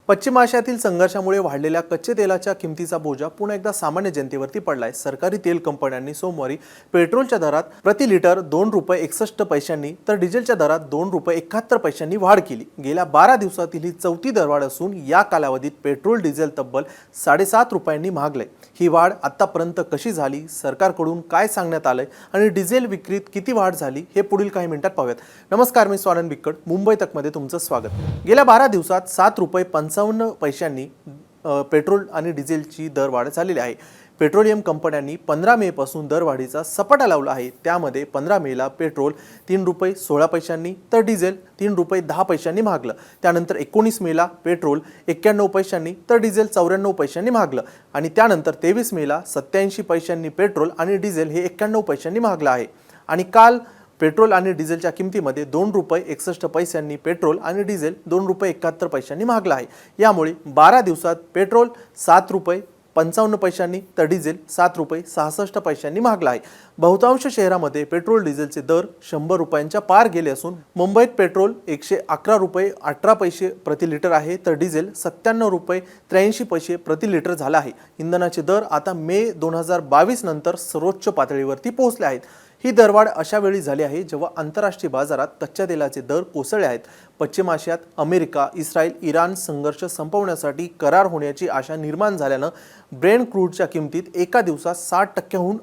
पश्चिम आशियातील संघर्षामुळे वाढलेल्या कच्चे तेलाच्या किमतीचा बोजा पुन्हा एकदा सामान्य जनतेवरती पडलाय। सरकारी तेल कंपन्यांनी सोमवारी पेट्रोलच्या दरात प्रति लिटर ₹2.61 तर डिझेलच्या दरात ₹2.71 वाढ केली। गेल्या 12 दिवसातील ही चौथी दरवाढ असून या कालावधीत पेट्रोल डिझेल तब्बल ₹7.5 महागले। ही वाढ आतापर्यंत कशी झाली, सरकारकडून काय सांगण्यात आलंय आणि डिझेल विक्रीत किती वाढ झाली हे पुढील काही मिनिटात पाहूयात। नमस्कार, मी स्वानंद बिक्कड, मुंबई तकमध्ये तुमचं स्वागत। गेल्या 12 दिवसात ₹7.55 पेट्रोल आणि डिझेलची दरवाढ झालेली आहे। पेट्रोलियम कंपन्यांनी 15 मे पासून दरवाढीचा सपाटा लावला आहे। त्यामध्ये 15 मेला पेट्रोल ₹3.16 तर डिझेल ₹3.10 महागलं। त्यानंतर 19 मेला पेट्रोल 91 पैशांनी तर डिझेल 94 पैशांनी महागलं आणि त्यानंतर 23 मेला 87 पैशांनी पेट्रोल आणि डिझेल हे 91 पैशांनी महागलं आहे। आणि काल पेट्रोल आणि डिझेलच्या किमतीमध्ये ₹2.61 पेट्रोल आणि डिझेल ₹2.71 महागला आहे। यामुळे 12 दिवसात पेट्रोल ₹7.55 तर डिझेल ₹7.66 महागला आहे। बहुतांश शहरामध्ये पेट्रोल डिझेलचे दर ₹100 पार गेले असून मुंबईत पेट्रोल ₹111.18 प्रति लिटर आहे तर डिझेल ₹97.83 प्रति लिटर झाला आहे। इंधनाचे दर आता मे 2022 नंतर सर्वोच्च पातळीवरती पोहोचले आहेत। ही दरवाढ अशा वेळी झाली आहे जेव्हा आंतरराष्ट्रीय बाजारात कच्च्या तेलाचे दर कोसळले आहेत। पश्चिम आशियात अमेरिका, इस्रायल, इराण संघर्ष संपवण्यासाठी करार होण्याची आशा निर्माण झाल्यानं ब्रेंट क्रूडच्या किमतीत एका दिवसात 60%हून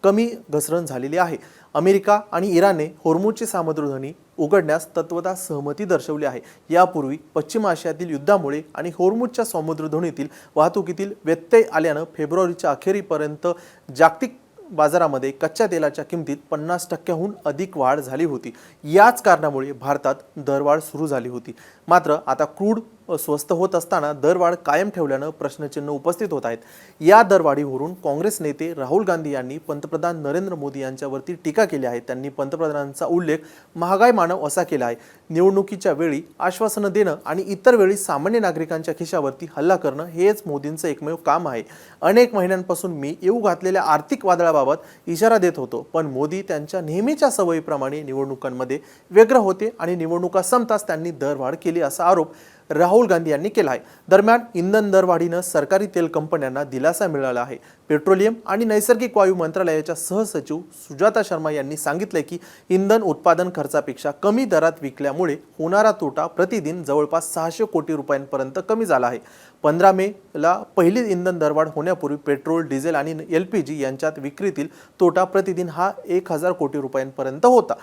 कमी घसरण झालेली आहे। अमेरिका आणि इराणने होर्मुझची सामुद्रधुनी उघडण्यास तत्वतः सहमती दर्शवली आहे। यापूर्वी पश्चिम आशियातील युद्धामुळे आणि होर्मुझच्या सामुद्रधुनीतील वाहतुकीतील व्यत्यय आल्यानं फेब्रुवारीच्या अखेरीपर्यंत जागतिक बाजारामध्ये कच्च्या तेलाच्या किमतीत 50%हून अधिक वाढ झाली होती। याच कारणामुळे भारतात दरवाढ सुरू झाली होती। मात्र आता क्रूड स्वस्त होत असताना दरवाढ कायम ठेवल्यानं प्रश्नचिन्ह उपस्थित होत आहेत। या दरवाढीवरून काँग्रेस नेते राहुल गांधी यांनी पंतप्रधान नरेंद्र मोदी यांच्यावरती टीका केली आहे। त्यांनी पंतप्रधानांचा उल्लेख महागाई मानव असा केला आहे। निवडणुकीच्या वेळी आश्वासनं देणं आणि इतर वेळी सामान्य नागरिकांच्या खिशावरती हल्ला करणं हेच मोदींचं एकमेव काम आहे। अनेक महिन्यांपासून मी येऊ घातलेल्या आर्थिक वादळाबाबत इशारा देत होतो, पण मोदी त्यांच्या नेहमीच्या सवयीप्रमाणे निवडणुकांमध्ये व्यग्र होते आणि निवडणुका संपताच त्यांनी दरवाढ केली असा आरोप राहुल गांधी यांनी केला आहे। दरम्यान इंधन दरवाढीनं सरकारी तेल कंपन्यांना दिलासा मिळाला आहे। पेट्रोलियम आणि नैसर्गिक वायू मंत्रालयाच्या सहसचिव सुजाता शर्मा यांनी सांगितले की इंधन उत्पादन खर्चापेक्षा कमी दरात विकल्यामुळे होणारा तोटा प्रतिदिन जवळपास 600 कोटी रुपयांपर्यंत कमी झाला आहे। 15 मेला पहिली इंधन दरवाढ होण्यापूर्वी पेट्रोल, डिझेल आणि LPG यांच्यात विक्रीतील तोटा प्रतिदिन हा 1000 कोटी रुपयांपर्यंत होता।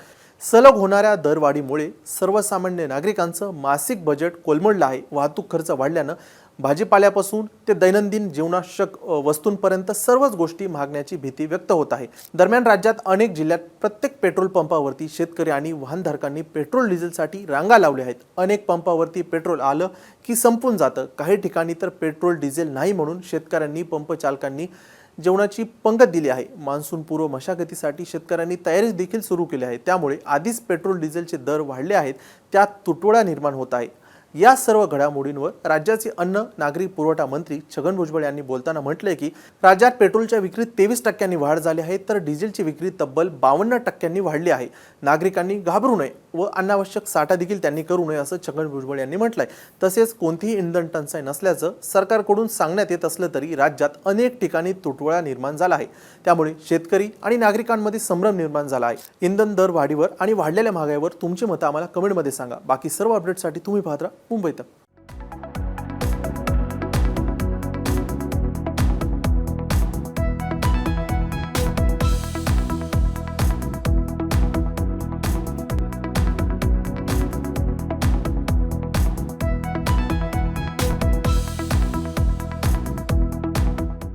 सलग होणाऱ्या दरवाढीमुळे सर्वसामान्य नागरिकांचं मासिक बजेट कोलमडलं आहे। वाहतूक खर्च वाढल्यानं भाजीपाल्यापासून ते दैनंदिन जीवनावश्यक वस्तूंपर्यंत सर्वच गोष्टी महागण्याची भीती व्यक्त होत आहे। दरम्यान राज्यात अनेक जिल्ह्यात प्रत्येक पेट्रोल पंपावरती शेतकरी आणि वाहनधारकांनी पेट्रोल डिझेलसाठी रांगा लावल्या आहेत। अनेक पंपावरती पेट्रोल आलं की संपून जातं, काही ठिकाणी तर पेट्रोल डिझेल नाही म्हणून शेतकऱ्यांनी पंप चालकांनी जेवणाची पंगत दिली आहे। मान्सून पूर्व मशागतीसाठी शेतकऱ्यांनी तयारी देखील सुरू केली आहे। त्यामुळे आधीच पेट्रोल डिझेलचे दर वाढले आहेत, त्यात तुटवडा निर्माण होत आहे। या सर्व घडामोडींवर राज्याचे अन्न नागरी पुरवठा मंत्री छगन भुजबळ यांनी बोलताना म्हटले की राज्यात पेट्रोलच्या विक्रीत 23% वाढ झाली आहे तर डिझेलची विक्री तब्बल 52% वाढली आहे। नागरिकांनी घाबरू नये व अनावश्यक साठा देखील त्यांनी करू नये असं छगन भुजबळ यांनी म्हटलंय। तसेच कोणतीही इंधन टंचाई नसल्याचं सरकारकडून सांगण्यात येत असलं तरी राज्यात अनेक ठिकाणी तुटवडा निर्माण झाला आहे। त्यामुळे शेतकरी आणि नागरिकांमध्ये संभ्रम निर्माण झाला आहे। इंधन दर वाढीवर आणि वाढलेल्या महागाईवर तुमची मतं आम्हाला कमेंटमध्ये सांगा। बाकी सर्व अपडेटसाठी तुम्ही पाहत राहा मुंबई तक।